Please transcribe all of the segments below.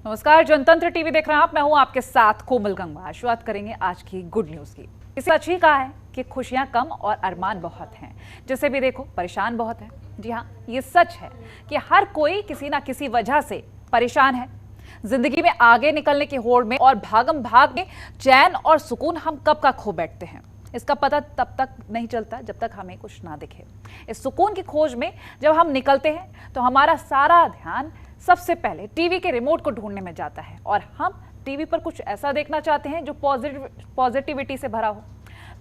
नमस्कार, जनतंत्र टीवी देख रहे हैं आप। मैं हूं आपके साथ कोमल गंगवा। शुरुआत करेंगे आज की गुड न्यूज की। इसे सच ही कहा है कि खुशियां कम और अरमान बहुत हैं। जिसे भी देखो परेशान बहुत है। जी हाँ, ये सच है कि हर कोई किसी ना किसी वजह से परेशान है। जिंदगी में आगे निकलने की होड़ में और भागम भाग में चैन और सुकून हम कब का खो बैठते हैं। इसका पता तब तक नहीं चलता जब तक हमें कुछ ना दिखे। इस सुकून की खोज में जब हम निकलते हैं तो हमारा सारा ध्यान सबसे पहले टीवी के रिमोट को ढूंढने में जाता है और हम टीवी पर कुछ ऐसा देखना चाहते हैं जो पॉजिटिविटी से भरा हो।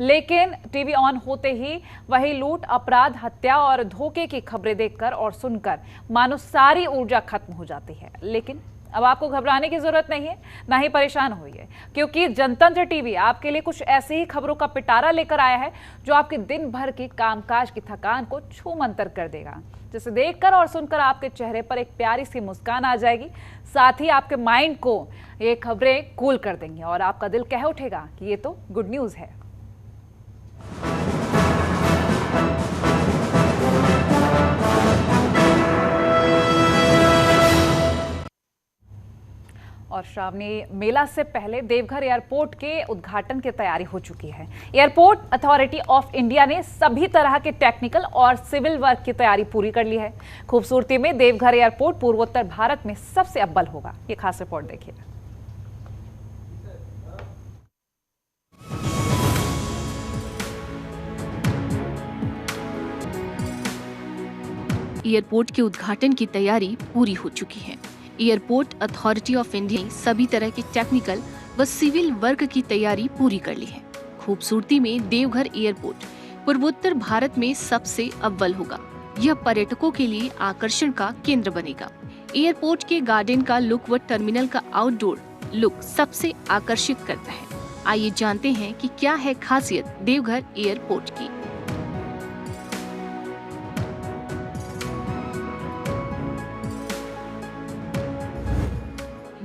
लेकिन टीवी ऑन होते ही वही लूट, अपराध, हत्या और धोखे की खबरें देखकर और सुनकर मानो सारी ऊर्जा खत्म हो जाती है। लेकिन अब आपको घबराने की जरूरत नहीं है, ना ही परेशान होइए, क्योंकि जनतंत्र टीवी आपके लिए कुछ ऐसी ही खबरों का पिटारा लेकर आया है जो आपके दिन भर की कामकाज की थकान को छूमंतर कर देगा, जिसे देखकर और सुनकर आपके चेहरे पर एक प्यारी सी मुस्कान आ जाएगी। साथ ही आपके माइंड को ये खबरें कूल कर देंगी और आपका दिल कह उठेगा कि ये तो गुड न्यूज है। और श्रावणी मेला से पहले देवघर एयरपोर्ट के उद्घाटन की तैयारी हो चुकी है। एयरपोर्ट अथॉरिटी ऑफ इंडिया ने सभी तरह के टेक्निकल और सिविल वर्क की तैयारी पूरी कर ली है। खूबसूरती में देवघर एयरपोर्ट पूर्वोत्तर भारत में सबसे अव्वल होगा। ये खास रिपोर्ट देखिए। एयरपोर्ट के उद्घाटन की तैयारी पूरी हो चुकी है। एयरपोर्ट अथॉरिटी ऑफ इंडिया ने सभी तरह के टेक्निकल व सिविल वर्क की तैयारी पूरी कर ली है। खूबसूरती में देवघर एयरपोर्ट पूर्वोत्तर भारत में सबसे अव्वल होगा। यह पर्यटकों के लिए आकर्षण का केंद्र बनेगा। एयरपोर्ट के गार्डन का लुक व टर्मिनल का आउटडोर लुक सबसे आकर्षित करता है। आइए जानते हैं कि क्या है खासियत देवघर एयरपोर्ट की।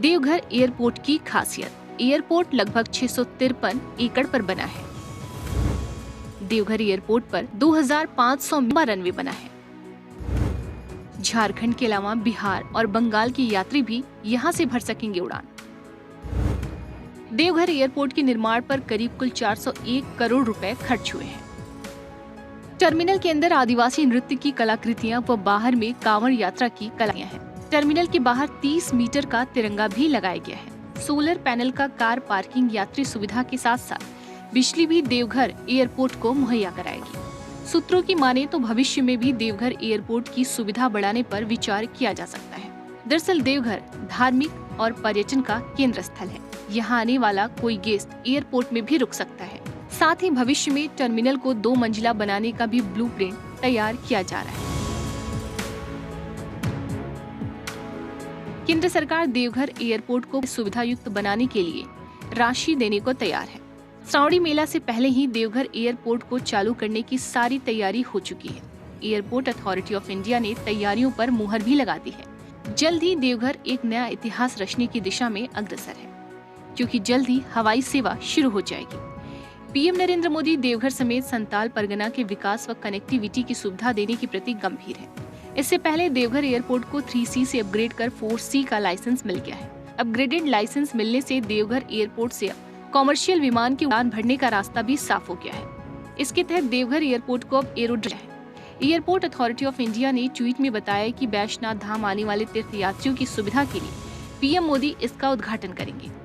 देवघर एयरपोर्ट की खासियत। एयरपोर्ट लगभग 653 एकड़ पर बना है। देवघर एयरपोर्ट पर 2500 रनवे बना है। झारखंड के अलावा बिहार और बंगाल के यात्री भी यहां से भर सकेंगे उड़ान। देवघर एयरपोर्ट के निर्माण पर करीब कुल 401 करोड़ रुपए खर्च हुए हैं। टर्मिनल के अंदर आदिवासी नृत्य की कलाकृतियां व बाहर में कांवड़ यात्रा की कलाएं हैं। टर्मिनल के बाहर 30 मीटर का तिरंगा भी लगाया गया है। सोलर पैनल का कार पार्किंग यात्री सुविधा के साथ साथ बिजली भी देवघर एयरपोर्ट को मुहैया कराएगी। सूत्रों की माने तो भविष्य में भी देवघर एयरपोर्ट की सुविधा बढ़ाने पर विचार किया जा सकता है। दरअसल देवघर धार्मिक और पर्यटन का केंद्र स्थल है। यहाँ आने वाला कोई गेस्ट एयरपोर्ट में भी रुक सकता है। साथ ही भविष्य में टर्मिनल को 2 मंजिला बनाने का भी ब्लूप्रिंट तैयार किया जा रहा है। केंद्र सरकार देवघर एयरपोर्ट को सुविधा युक्त बनाने के लिए राशि देने को तैयार है। श्रावणी मेला से पहले ही देवघर एयरपोर्ट को चालू करने की सारी तैयारी हो चुकी है। एयरपोर्ट अथॉरिटी ऑफ इंडिया ने तैयारियों पर मुहर भी लगा दी है। जल्द ही देवघर एक नया इतिहास रचने की दिशा में अग्रसर है, क्योंकि जल्द ही हवाई सेवा शुरू हो जाएगी। पीएम नरेंद्र मोदी देवघर समेत संताल परगना के विकास व कनेक्टिविटी की सुविधा देने के प्रति गंभीर है। इससे पहले देवघर एयरपोर्ट को 3C से अपग्रेड कर 4C का लाइसेंस मिल गया है। अपग्रेडेड लाइसेंस मिलने से देवघर एयरपोर्ट से कॉमर्शियल विमान की उड़ान भरने का रास्ता भी साफ हो गया है। इसके तहत देवघर एयरपोर्ट को अब एरोड्रोम है। एयरपोर्ट अथॉरिटी ऑफ इंडिया ने ट्वीट में बताया कि वैष्णव धाम आने वाले तीर्थयात्रियों की सुविधा के लिए पीएम मोदी इसका उद्घाटन करेंगे।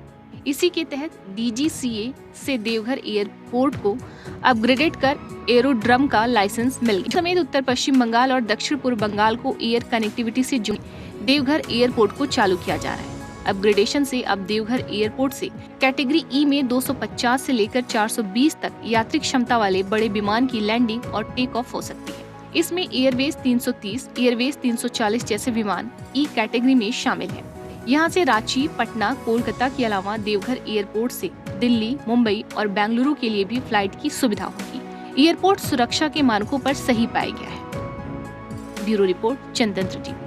इसी के तहत DGCA से देवघर एयरपोर्ट को अपग्रेडेड कर एरोड्रम का लाइसेंस मिल गया। समेत उत्तर पश्चिम बंगाल और दक्षिण पूर्व बंगाल को एयर कनेक्टिविटी से जोड़ने देवघर एयरपोर्ट को चालू किया जा रहा है। अपग्रेडेशन से अब देवघर एयरपोर्ट से कैटेगरी E में 250 से लेकर 420 तक यात्री क्षमता वाले बड़े विमान की लैंडिंग और टेक ऑफ हो सकती है। इसमें एयरवेज 330, एयरवेज 340 जैसे विमान E कैटेगरी में शामिल है। यहाँ से रांची, पटना, कोलकाता के अलावा देवघर एयरपोर्ट से दिल्ली, मुंबई और बेंगलुरु के लिए भी फ्लाइट की सुविधा होगी। एयरपोर्ट सुरक्षा के मानकों पर सही पाया गया है। ब्यूरो रिपोर्ट, जनतंत्र टीवी।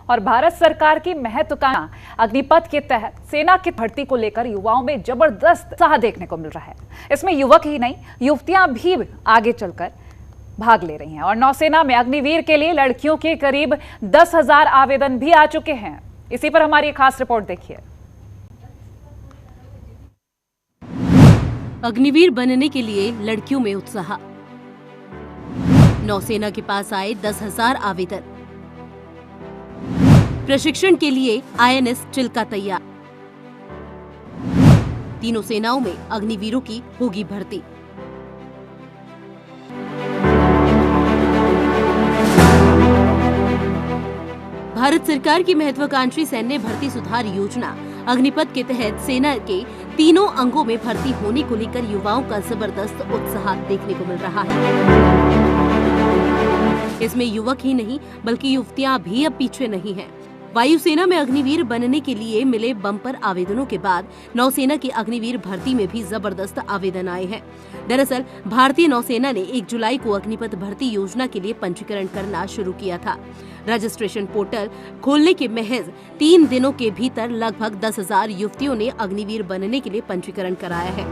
और भारत सरकार की महत्वाकांक्षा अग्निपथ के तहत सेना की भर्ती को लेकर युवाओं में जबरदस्त उत्साह देखने को मिल रहा है। इसमें युवक ही नहीं, युवतियां भी आगे चलकर भाग ले रही हैं और नौसेना में अग्निवीर के लिए लड़कियों के करीब 10,000 आवेदन भी आ चुके हैं। इसी पर हमारी खास रिपोर्ट देखिए। अग्निवीर बनने के लिए लड़कियों में उत्साह। नौसेना के पास आए 10,000 आवेदन। प्रशिक्षण के लिए INS चिल्का तैयार। तीनों सेनाओं में अग्निवीरों की होगी भर्ती। भारत सरकार की महत्वाकांक्षी सैन्य भर्ती सुधार योजना अग्निपथ के तहत सेना के तीनों अंगों में भर्ती होने को लेकर युवाओं का जबरदस्त उत्साह देखने को मिल रहा है। इसमें युवक ही नहीं बल्कि युवतियां भी अब पीछे नहीं हैं। वायुसेना में अग्निवीर बनने के लिए मिले बम्पर आवेदनों के बाद नौसेना की अग्निवीर भर्ती में भी जबरदस्त आवेदन आए हैं। दरअसल भारतीय नौसेना ने 1 जुलाई को अग्निपथ भर्ती योजना के लिए पंजीकरण करना शुरू किया था। रजिस्ट्रेशन पोर्टल खोलने के महज 3 दिनों के भीतर लगभग 10,000 युवतियों ने अग्निवीर बनने के लिए पंजीकरण कराया है।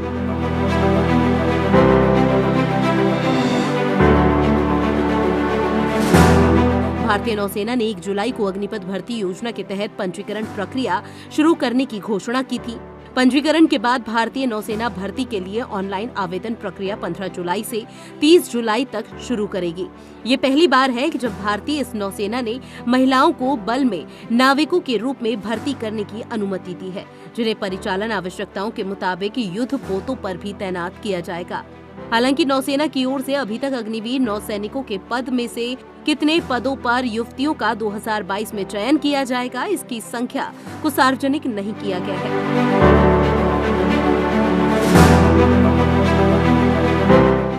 भारतीय नौसेना ने 1 जुलाई को अग्निपथ भर्ती योजना के तहत पंजीकरण प्रक्रिया शुरू करने की घोषणा की थी। पंजीकरण के बाद भारतीय नौसेना भर्ती के लिए ऑनलाइन आवेदन प्रक्रिया 15 जुलाई से 30 जुलाई तक शुरू करेगी। ये पहली बार है कि जब भारतीय इस नौसेना ने महिलाओं को बल में नाविकों के रूप में भर्ती करने की अनुमति दी है, जिन्हें परिचालन आवश्यकताओं के मुताबिक युद्ध पोतों पर भी तैनात किया जाएगा। हालांकि नौसेना की ओर से अभी तक अग्निवीर नौसैनिकों के पद में से कितने पदों पर युवतियों का 2022 में चयन किया जाएगा, इसकी संख्या को सार्वजनिक नहीं किया गया है।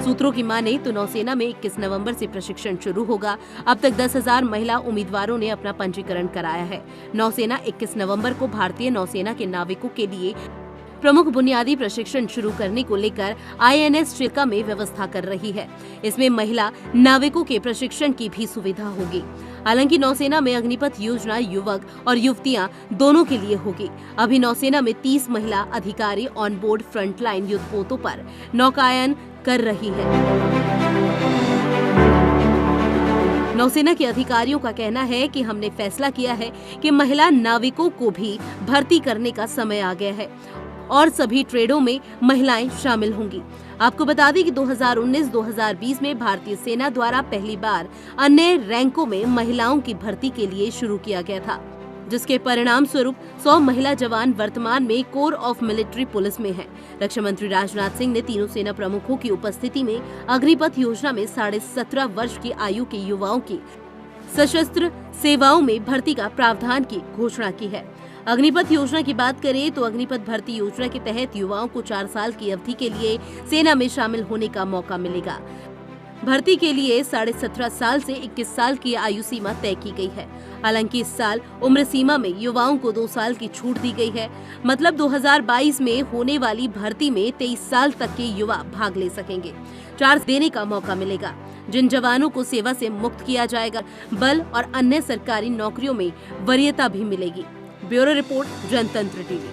सूत्रों की माने तो नौसेना में 21 नवंबर से प्रशिक्षण शुरू होगा। अब तक 10,000 महिला उम्मीदवारों ने अपना पंजीकरण कराया है। नौसेना 21 नवंबर को भारतीय नौसेना के नाविकों के लिए प्रमुख बुनियादी प्रशिक्षण शुरू करने को लेकर INS चिल्का में व्यवस्था कर रही है। इसमें महिला नाविकों के प्रशिक्षण की भी सुविधा होगी। हालांकि नौसेना में अग्निपथ योजना युवक और युवतियां दोनों के लिए होगी। अभी नौसेना में 30 महिला अधिकारी ऑन बोर्ड फ्रंटलाइन युद्धपोतों पर नौकायन कर रही है। नौसेना के अधिकारियों का कहना है कि हमने फैसला किया है कि महिला नाविकों को भी भर्ती करने का समय आ गया है और सभी ट्रेडों में महिलाएं शामिल होंगी। आपको बता दें कि 2019-2020 में भारतीय सेना द्वारा पहली बार अन्य रैंकों में महिलाओं की भर्ती के लिए शुरू किया गया था, जिसके परिणाम स्वरूप 100 महिला जवान वर्तमान में कोर ऑफ मिलिट्री पुलिस में हैं। रक्षा मंत्री राजनाथ सिंह ने तीनों सेना प्रमुखों की उपस्थिति में अग्निपथ योजना में 17.5 वर्ष की आयु के युवाओं की सशस्त्र सेवाओं में भर्ती का प्रावधान की घोषणा की है। अग्निपथ योजना की बात करें तो अग्निपथ भर्ती योजना के तहत युवाओं को 4 साल की अवधि के लिए सेना में शामिल होने का मौका मिलेगा। भर्ती के लिए 17.5 साल से 21 साल की आयु सीमा तय की गई है। हालांकि इस साल उम्र सीमा में युवाओं को 2 साल की छूट दी गई है। मतलब 2022 में होने वाली भर्ती में 23 साल तक के युवा भाग ले सकेंगे। 4 देने का मौका मिलेगा। जिन जवानों को सेवा से मुक्त किया जाएगा, बल और अन्य सरकारी नौकरियों में वरीयता भी मिलेगी। ब्यूरो रिपोर्ट, जनतंत्र टीवी।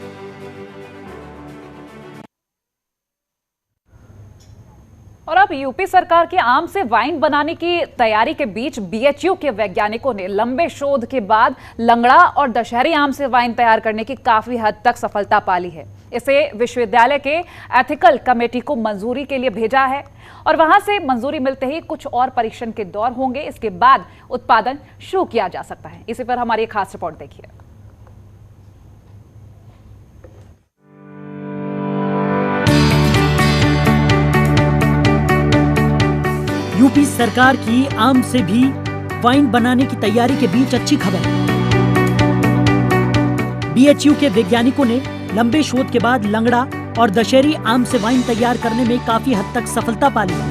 और अब यूपी सरकार की आम से वाइन बनाने की तैयारी के बीच BHU के वैज्ञानिकों ने लंबे शोध के बाद लंगड़ा और दशहरी आम से वाइन तैयार करने की काफी हद तक सफलता पाली है। इसे विश्वविद्यालय के एथिकल कमेटी को मंजूरी के लिए भेजा है और वहां से मंजूरी मिलते ही कुछ और परीक्षण के दौर होंगे। इसके बाद उत्पादन शुरू किया जा सकता है। इसी पर हमारी खास रिपोर्ट देखिए। यूपी सरकार की आम से भी वाइन बनाने की तैयारी के बीच अच्छी खबर है। BHU के वैज्ञानिकों ने लंबे शोध के बाद लंगड़ा और दशहरी आम से वाइन तैयार करने में काफी हद तक सफलता पा ली है।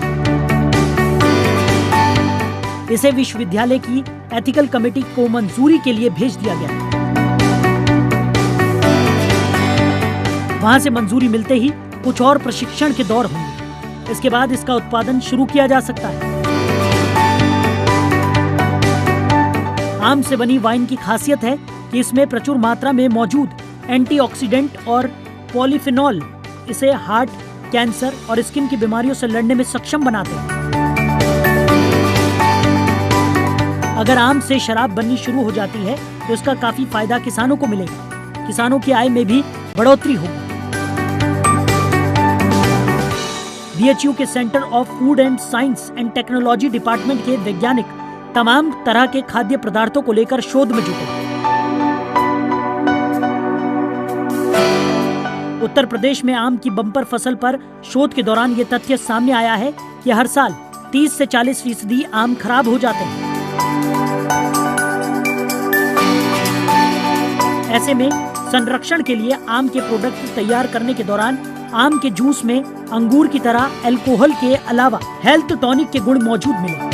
इसे विश्वविद्यालय की एथिकल कमेटी को मंजूरी के लिए भेज दिया गया। वहां से मंजूरी मिलते ही कुछ और प्रशिक्षण के दौर होंगे। इसके बाद इसका उत्पादन शुरू किया जा सकता है। आम से बनी वाइन की खासियत है कि कि इसमें प्रचुर मात्रा में मौजूद एंटीऑक्सीडेंट और पॉलीफिनॉल इसे हार्ट, कैंसर और स्किन की बीमारियों से लड़ने में सक्षम बनाते हैं। अगर आम से शराब बननी शुरू हो जाती है तो इसका काफी फायदा किसानों को मिलेगा। किसानों की आय में भी बढ़ोतरी होगी। बीएचयू के centre of food and science and technology department के वैज्ञानिक तमाम तरह के खाद्य पदार्थों को लेकर शोध में जुटे। उत्तर प्रदेश में आम की बम्पर फसल पर शोध के दौरान ये तथ्य सामने आया है कि हर साल 30 से 40% आम खराब हो जाते हैं। ऐसे में संरक्षण के लिए आम के प्रोडक्ट तैयार करने के दौरान आम के जूस में अंगूर की तरह अल्कोहल के अलावा हेल्थ टॉनिक के गुण मौजूद मिले।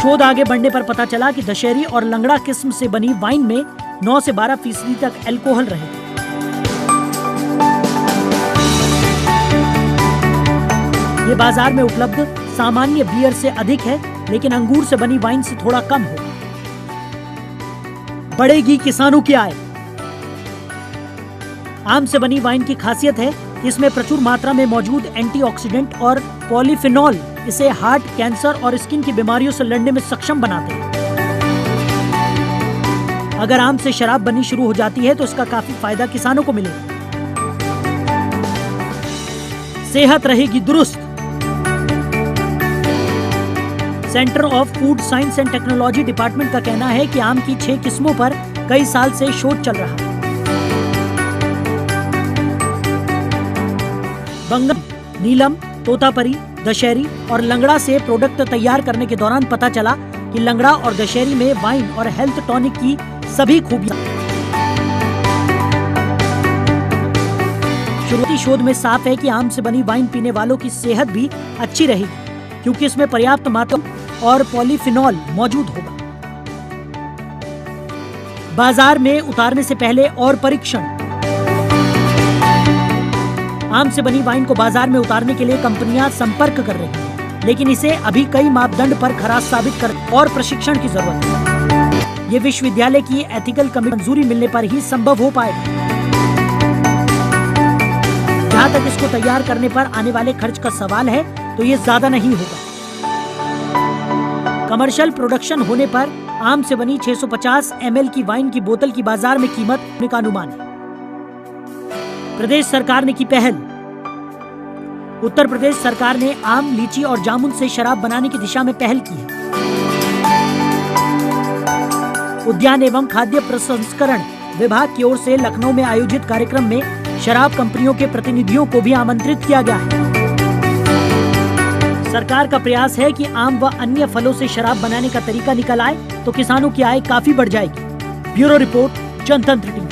शोध आगे बढ़ने पर पता चला कि दशहरी और लंगड़ा किस्म से बनी वाइन में 9 से 12% तक अल्कोहल रहे। ये बाजार में उपलब्ध सामान्य बियर से अधिक है, लेकिन अंगूर से बनी वाइन से थोड़ा कम हो। बढ़ेगी किसानों की आय। आम से बनी वाइन की खासियत है कि इसमें प्रचुर मात्रा में मौजूद एंटीऑक्सीडेंट और पॉलीफिनॉल इसे हार्ट, कैंसर और स्किन की बीमारियों से लड़ने में सक्षम बनाते हैं। अगर आम से शराब बननी शुरू हो जाती है तो इसका काफी फायदा किसानों को मिलेगा। सेहत रहेगी दुरुस्त। Centre of food science and technology department का कहना है कि आम की 6 किस्मों पर कई साल से शोध चल रहा है। बंगम, नीलम, तोतापरी, दशहरी और लंगड़ा से प्रोडक्ट तैयार करने के दौरान पता चला कि लंगड़ा और दशहरी में वाइन और हेल्थ टॉनिक की सभी खूबियां। शुरुआती शोध में साफ है कि आम से बनी वाइन पीने वालों की सेहत भी अच्छी रहेगी, क्योंकि इसमें पर्याप्त मात्रा और पॉलीफिनॉल मौजूद होगा। बाजार में उतारने से पहले और परीक्षण। आम से बनी वाइन को बाजार में उतारने के लिए कंपनियां संपर्क कर रही हैं, लेकिन इसे अभी कई मापदंड पर खरा साबित कर और प्रशिक्षण की जरूरत है। ये विश्वविद्यालय की एथिकल कमेटी मंजूरी मिलने पर ही संभव हो पाएगा। जहां तक इसको तैयार करने पर आने वाले खर्च का सवाल है तो ये ज्यादा नहीं होगा। कमर्शियल प्रोडक्शन होने पर आम से बनी 650 ml की वाइन की बोतल की बाजार में कीमत का अनुमान है। प्रदेश सरकार ने की पहल। उत्तर प्रदेश सरकार ने आम, लीची और जामुन से शराब बनाने की दिशा में पहल की है। उद्यान एवं खाद्य प्रसंस्करण विभाग की ओर से लखनऊ में आयोजित कार्यक्रम में शराब कंपनियों के प्रतिनिधियों को भी आमंत्रित किया गया है। सरकार का प्रयास है कि आम व अन्य फलों से शराब बनाने का तरीका निकल आए तो किसानों की आय काफी बढ़ जाएगी। ब्यूरो रिपोर्ट, जनतंत्र टीवी।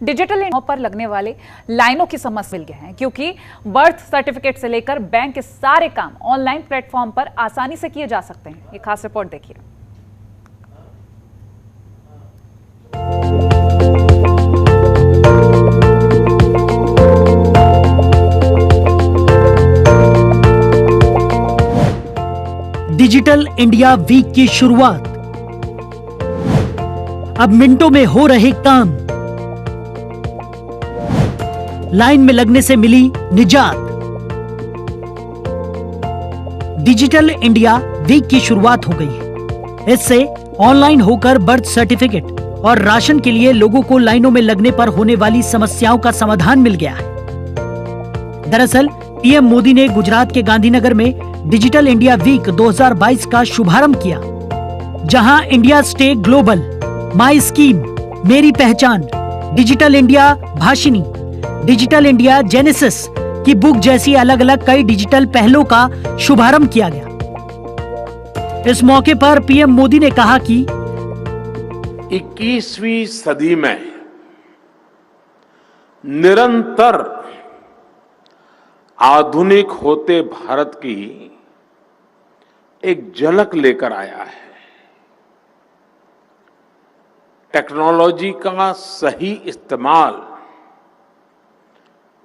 डिजिटल इंडिया पर लगने वाले लाइनों की समस्या मिल गए हैं, क्योंकि बर्थ सर्टिफिकेट से लेकर बैंक के सारे काम ऑनलाइन प्लेटफॉर्म पर आसानी से किए जा सकते हैं। एक खास रिपोर्ट देखिए। डिजिटल इंडिया वीक की शुरुआत। अब मिनटों में हो रहे काम। लाइन में लगने से मिली निजात। डिजिटल इंडिया वीक की शुरुआत हो गई है। इससे ऑनलाइन होकर बर्थ सर्टिफिकेट और राशन के लिए लोगों को लाइनों में लगने पर होने वाली समस्याओं का समाधान मिल गया है। दरअसल पीएम मोदी ने गुजरात के गांधीनगर में डिजिटल इंडिया वीक 2022 का शुभारंभ किया, जहां इंडिया स्टे ग्लोबल, माई स्कीम, मेरी पहचान, digital India Bhashini, digital India genesis की बुक जैसी अलग अलग कई डिजिटल पहलों का शुभारंभ किया गया। इस मौके पर पीएम मोदी ने कहा कि 21वीं सदी में निरंतर आधुनिक होते भारत की एक झलक लेकर आया है। टेक्नोलॉजी का सही इस्तेमाल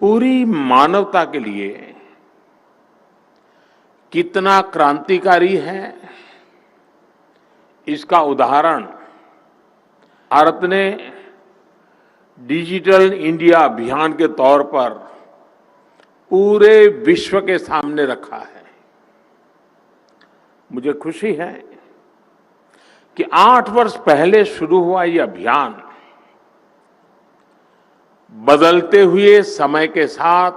पूरी मानवता के लिए कितना क्रांतिकारी है, इसका उदाहरण भारत ने डिजिटल इंडिया अभियान के तौर पर पूरे विश्व के सामने रखा है। मुझे खुशी है कि 8 वर्ष पहले शुरू हुआ ये अभियान बदलते हुए समय के साथ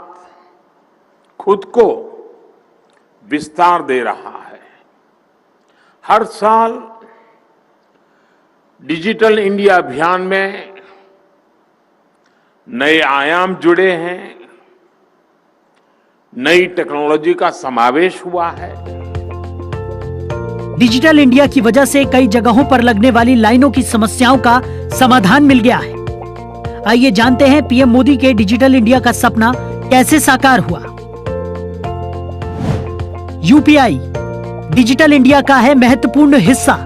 खुद को विस्तार दे रहा है। हर साल डिजिटल इंडिया अभियान में नए आयाम जुड़े हैं, नई टेक्नोलॉजी का समावेश हुआ है। डिजिटल इंडिया की वजह से कई जगहों पर लगने वाली लाइनों की समस्याओं का समाधान मिल गया है। आइए जानते हैं पीएम मोदी के डिजिटल इंडिया का सपना कैसे साकार हुआ। यूपीआई डिजिटल इंडिया का है महत्वपूर्ण हिस्सा।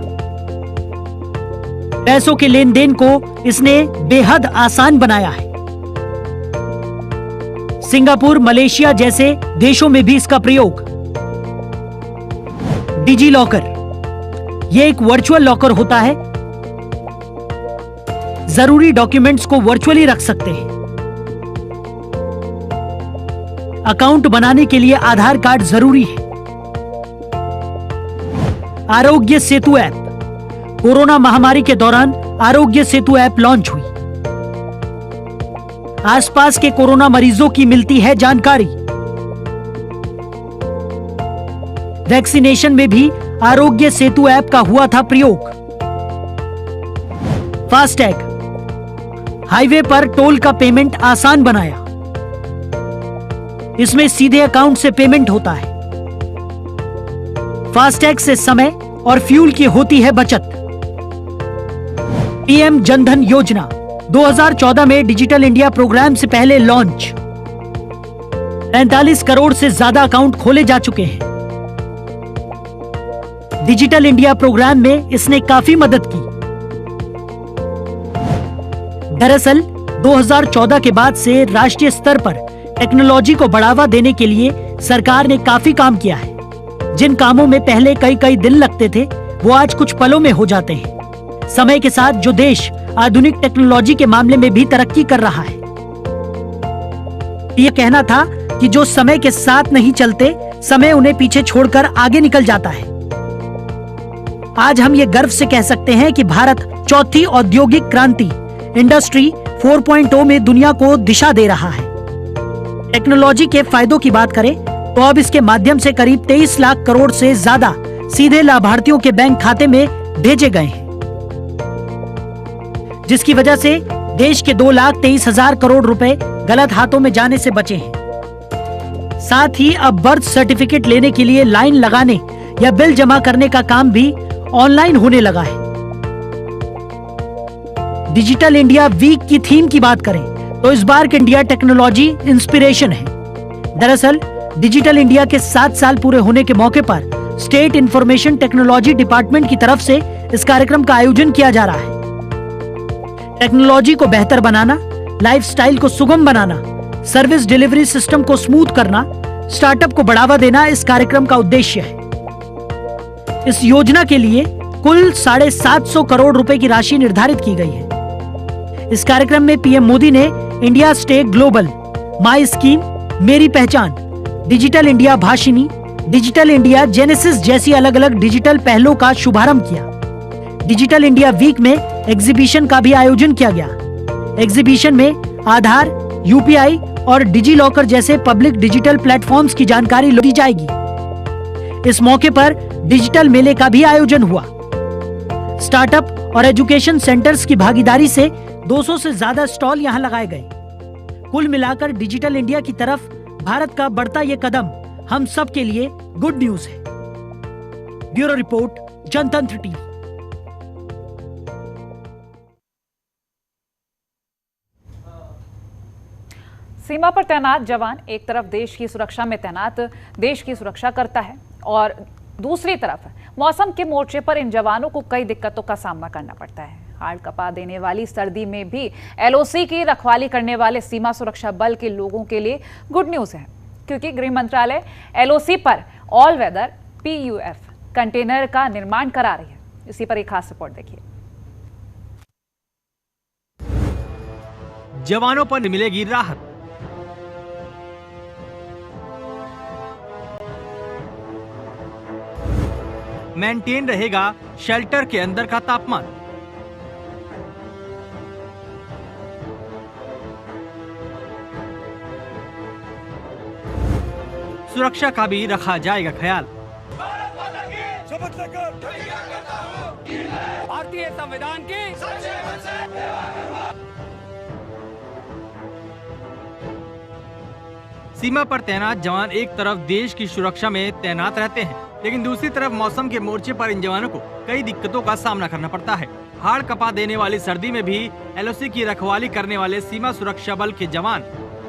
पैसों के लेन देन को इसने बेहद आसान बनाया है। सिंगापुर, मलेशिया जैसे देशों में भी इसका प्रयोग। डिजी लॉकर यह एक वर्चुअल लॉकर होता है। जरूरी डॉक्यूमेंट्स को वर्चुअली रख सकते हैं। अकाउंट बनाने के लिए आधार कार्ड जरूरी है। आरोग्य सेतु ऐप कोरोना महामारी के दौरान आरोग्य सेतु ऐप लॉन्च हुई। आसपास के कोरोना मरीजों की मिलती है जानकारी। वैक्सीनेशन में भी आरोग्य सेतु ऐप का हुआ था प्रयोग। फास्टैग हाईवे पर टोल का पेमेंट आसान बनाया। इसमें सीधे अकाउंट से पेमेंट होता है। फास्टैग से समय और फ्यूल की होती है बचत। पीएम जनधन योजना 2014 में डिजिटल इंडिया प्रोग्राम से पहले लॉन्च। 45 करोड़ से ज्यादा अकाउंट खोले जा चुके हैं। डिजिटल इंडिया प्रोग्राम में इसने काफी मदद की। दरअसल 2014 के बाद से राष्ट्रीय स्तर पर टेक्नोलॉजी को बढ़ावा देने के लिए सरकार ने काफी काम किया है। जिन कामों में पहले कई दिन लगते थे, वो आज कुछ पलों में हो जाते हैं। समय के साथ जो देश आधुनिक टेक्नोलॉजी के मामले में भी तरक्की कर रहा है। यह कहना था कि जो समय के साथ नहीं चलते, समय उन्हें पीछे छोड़कर आगे निकल जाता है। आज हम ये गर्व से कह सकते हैं कि भारत चौथी औद्योगिक क्रांति इंडस्ट्री 4.0 में दुनिया को दिशा दे रहा है। टेक्नोलॉजी के फायदों की बात करें तो अब इसके माध्यम से करीब 23 लाख करोड़ से ज्यादा सीधे लाभार्थियों के बैंक खाते में भेजे गए हैं, जिसकी वजह से देश के 2,23,000 करोड़ रुपए गलत हाथों में जाने से बचे हैं। साथ ही अब बर्थ सर्टिफिकेट लेने के लिए लाइन लगाने या बिल जमा करने का काम भी ऑनलाइन होने लगा है। डिजिटल इंडिया वीक की थीम की बात करें तो इस बार के इंडिया टेक्नोलॉजी इंस्पिरेशन है। दरअसल डिजिटल इंडिया के 7 साल पूरे होने के मौके पर स्टेट इंफॉर्मेशन टेक्नोलॉजी डिपार्टमेंट की तरफ से इस कार्यक्रम का आयोजन किया जा रहा है। टेक्नोलॉजी को बेहतर बनाना, लाइफस्टाइल को सुगम बनाना, सर्विस डिलीवरी सिस्टम को स्मूथ करना, स्टार्टअप को बढ़ावा देना इस कार्यक्रम का उद्देश्य है। इस योजना के लिए कुल 750 करोड़ रुपए की राशि निर्धारित की गई है। इस कार्यक्रम में पीएम मोदी ने इंडिया स्टे ग्लोबल, माई स्कीम, मेरी पहचान, digital India Bhashini, digital India genesis जैसी अलग अलग डिजिटल पहलों का शुभारंभ किया। डिजिटल इंडिया वीक में एग्जीबिशन का भी आयोजन किया गया। एग्जीबिशन में आधार, यूपीआई और डिजी लॉकर जैसे पब्लिक डिजिटल प्लेटफॉर्म्स की जानकारी दी जाएगी। इस मौके पर डिजिटल मेले का भी आयोजन हुआ। स्टार्टअप और एजुकेशन सेंटर्स की भागीदारी से 200 से ज्यादा स्टॉल यहां लगाए गए। कुल मिलाकर डिजिटल इंडिया की तरफ भारत का बढ़ता ये कदम हम सब के लिए गुड न्यूज है। ब्यूरो रिपोर्ट, जनतंत्र टीवी। सीमा पर तैनात जवान एक तरफ देश की सुरक्षा में तैनात देश की सुरक्षा करता है और दूसरी तरफ मौसम के मोर्चे पर इन जवानों को कई दिक्कतों का सामना करना पड़ता है। हाड़ कपा देने वाली सर्दी में भी एलओसी की रखवाली करने वाले सीमा सुरक्षा बल के लोगों के लिए गुड न्यूज है, क्योंकि गृह मंत्रालय एलओसी पर ऑल वेदर पीयूएफ कंटेनर का निर्माण करा रही है। इसी पर एक खास रिपोर्ट देखिए। जवानों पर मिलेगी राहत। मेंटेन रहेगा शेल्टर के अंदर का तापमान। सुरक्षा का भी रखा जाएगा ख्याल। भारतीय संविधान की सीमा पर तैनात जवान एक तरफ देश की सुरक्षा में तैनात रहते हैं, लेकिन दूसरी तरफ मौसम के मोर्चे पर इन जवानों को कई दिक्कतों का सामना करना पड़ता है। हाड़ कपा देने वाली सर्दी में भी एलओसी की रखवाली करने वाले सीमा सुरक्षा बल के जवान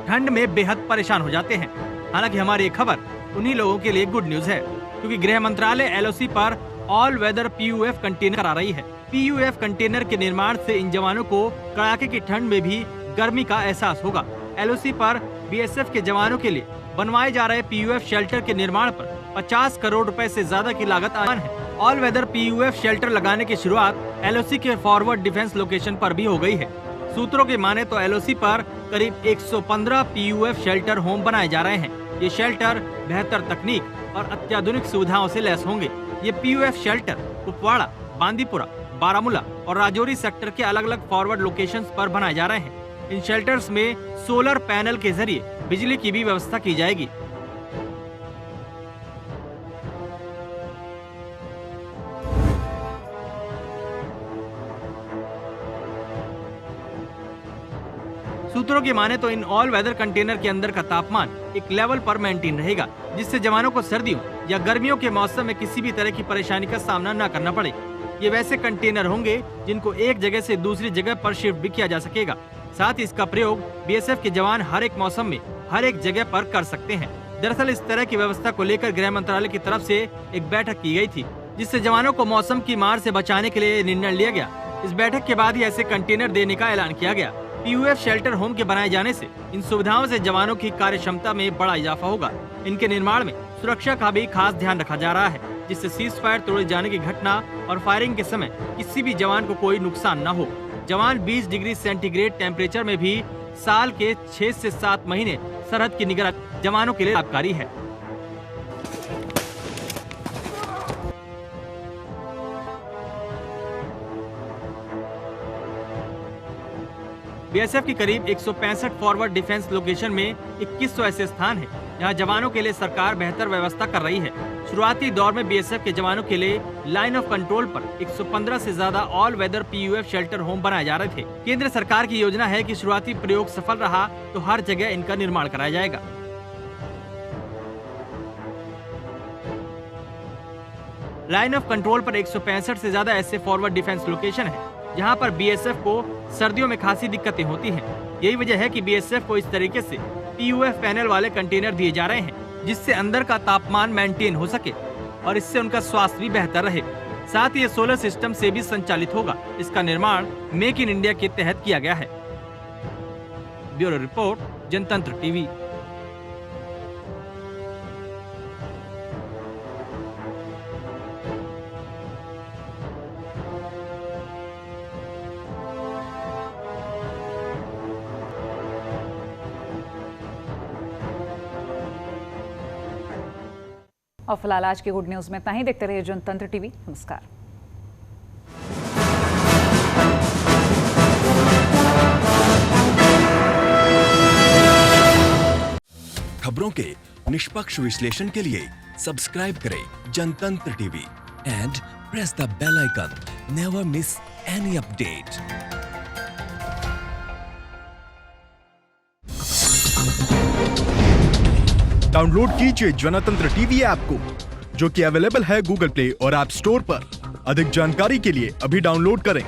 ठंड में बेहद परेशान हो जाते हैं। हालांकि हमारी ये खबर उन्हीं लोगों के लिए गुड न्यूज है, क्योंकि गृह मंत्रालय एलओसी पर ऑल वेदर पीयूएफ कंटेनर करा रही है। पीयूएफ कंटेनर के निर्माण से इन जवानों को कड़ाके की ठंड में भी गर्मी का एहसास होगा। एलओसी पर बीएसएफ के जवानों के लिए बनवाए जा रहे पीयूएफ शेल्टर के निर्माण पर 50 करोड़ रुपए से ज्यादा की लागत आसान है। ऑल वेदर पीयूएफ शेल्टर लगाने की शुरुआत एलओसी के फॉरवर्ड डिफेंस लोकेशन पर भी हो गई है। सूत्रों की माने तो एलओसी पर करीब 115 पीयूएफ शेल्टर होम बनाए जा रहे हैं। ये शेल्टर बेहतर तकनीक और अत्याधुनिक सुविधाओं से लैस होंगे। ये पीयूएफ शेल्टर कुपवाड़ा, बांदीपुरा, बारामूला और राजौरी सेक्टर के अलग अलग फॉरवर्ड लोकेशंस पर बनाए जा रहे हैं। इन शेल्टर्स में सोलर पैनल के जरिए बिजली की भी व्यवस्था की जाएगी। सूत्रों की माने तो इन ऑल वेदर कंटेनर के अंदर का तापमान एक लेवल पर मेंटेन रहेगा, जिससे जवानों को सर्दियों या गर्मियों के मौसम में किसी भी तरह की परेशानी का सामना न करना पड़े। ये वैसे कंटेनर होंगे जिनको एक जगह से दूसरी जगह पर शिफ्ट भी किया जा सकेगा। साथ ही इसका प्रयोग बीएसएफ के जवान हर एक मौसम में हर एक जगह पर कर सकते हैं। दरअसल इस तरह की व्यवस्था को लेकर गृह मंत्रालय की तरफ से एक बैठक की गई थी, जिससे जवानों को मौसम की मार से बचाने के लिए निर्णय लिया गया। इस बैठक के बाद ही ऐसे कंटेनर देने का ऐलान किया गया। पीयूएफ शेल्टर होम के बनाए जाने से इन सुविधाओं से जवानों की कार्य क्षमता में बड़ा इजाफा होगा। इनके निर्माण में सुरक्षा का भी खास ध्यान रखा जा रहा है, जिससे सीज फायर तोड़े जाने की घटना और फायरिंग के समय किसी भी जवान को कोई नुकसान न हो। जवान 20 डिग्री सेंटीग्रेड टेम्परेचर में भी साल के 6 से 7 महीने सरहद की निगरानी जवानों के लिए लाभकारी है। बीएसएफ की करीब 165 फॉरवर्ड डिफेंस लोकेशन में 2100 ऐसे स्थान हैं जहां जवानों के लिए सरकार बेहतर व्यवस्था कर रही है। शुरुआती दौर में बीएसएफ के जवानों के लिए लाइन ऑफ कंट्रोल पर 115 से ज्यादा all weather PUF shelter home बनाए जा रहे थे। केंद्र सरकार की योजना है कि शुरुआती प्रयोग सफल रहा तो हर जगह इनका निर्माण कराया जाएगा। लाइन ऑफ कंट्रोल पर 165 से ज्यादा ऐसे फॉरवर्ड डिफेंस लोकेशन है जहां पर बीएसएफ को सर्दियों में खासी दिक्कतें होती हैं। यही वजह है कि बीएसएफ को इस तरीके से पीयूएफ पैनल वाले कंटेनर दिए जा रहे हैं, जिससे अंदर का तापमान मेंटेन हो सके और इससे उनका स्वास्थ्य भी बेहतर रहे। साथ ही ये सोलर सिस्टम से भी संचालित होगा। इसका निर्माण मेक इन इंडिया के तहत किया गया है। ब्यूरो रिपोर्ट, जनतंत्र टीवी। और फिलहाल आज की गुड न्यूज में इतना ही। देखते रहिए जनतंत्र टीवी। नमस्कार। खबरों के निष्पक्ष विश्लेषण के लिए सब्सक्राइब करें Jantantra TV and press the bell icon. Never miss any update. Download कीजिए जनतंत्र टीवी ऐप को, जो कि अवेलेबल है गूगल प्ले और ऐप स्टोर पर। अधिक जानकारी के लिए अभी डाउनलोड करें।